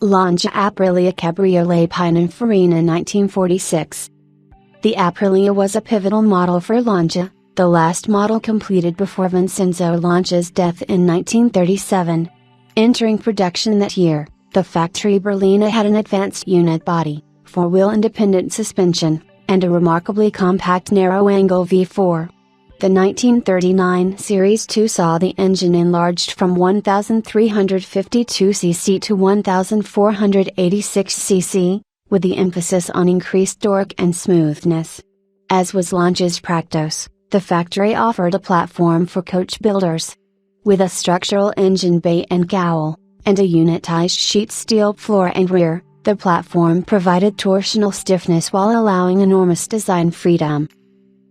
Lancia Aprilia Cabriolet Pinin Farina 1946. The Aprilia was a pivotal model for Lancia, the last model completed before Vincenzo Lancia's death in 1937. Entering production that year, the factory berlina had an advanced unit body, four-wheel independent suspension, and a remarkably compact narrow-angle V4. The 1939 Series 2 saw the engine enlarged from 1,352 cc to 1,486 cc, with the emphasis on increased torque and smoothness. As was Lancia's practice, the factory offered a platform for coach builders. With a structural engine bay and cowl, and a unitized sheet steel floor and rear, the platform provided torsional stiffness while allowing enormous design freedom.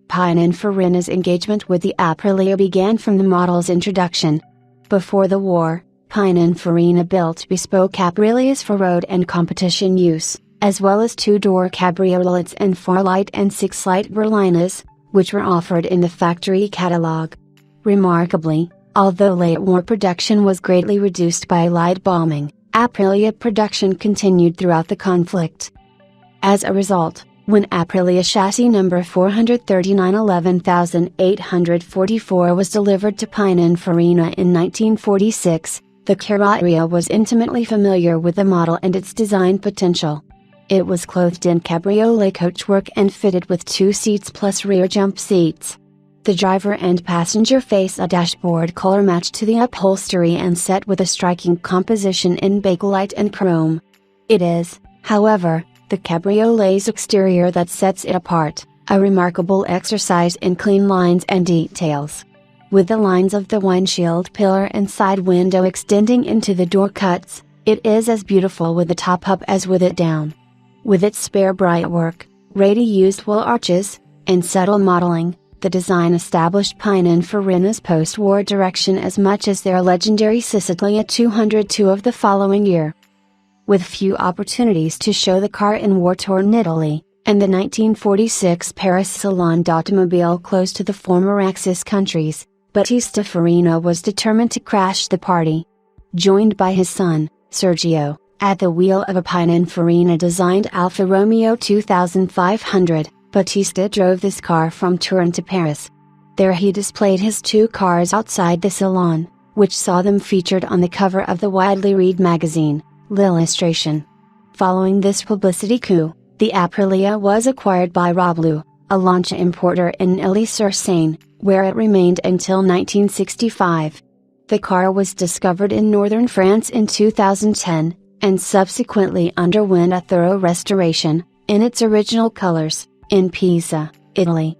Pininfarina's engagement with the Aprilia began from the model's introduction. Before the war, Pininfarina built bespoke Aprilias for road and competition use, as well as two-door cabriolets and 4-light and 6-light berlinas, which were offered in the factory catalog. Remarkably, although late war production was greatly reduced by light bombing, Aprilia production continued throughout the conflict. As a result, when Aprilia chassis number 439 11844 was delivered to Pininfarina in 1946, the carrozzeria was intimately familiar with the model and its design potential. It was clothed in cabriolet coachwork and fitted with 2 seats plus rear jump seats. The driver and passenger face a dashboard color matched to the upholstery and set with a striking composition in bakelite and chrome. It is, however, the cabriolet's exterior that sets it apart, a remarkable exercise in clean lines and details. With the lines of the windshield pillar and side window extending into the door cuts, it is as beautiful with the top up as with it down. With its spare brightwork, ready-used wheel arches, and subtle modeling, the design established Pininfarina's post-war direction as much as their legendary Sicilia 202 of the following year. With few opportunities to show the car in war-torn Italy, and the 1946 Paris Salon d'Automobile close to the former Axis countries, Battista Farina was determined to crash the party. Joined by his son, Sergio, at the wheel of a Pininfarina-designed Alfa Romeo 2500, Battista drove this car from Turin to Paris. There he displayed his 2 cars outside the salon, which saw them featured on the cover of the widely read magazine, L'Illustration. Following this publicity coup, the Aprilia was acquired by Roblu, a Lancia importer in Ely-sur-Seine, where it remained until 1965. The car was discovered in northern France in 2010, and subsequently underwent a thorough restoration, in its original colors, in Pisa, Italy.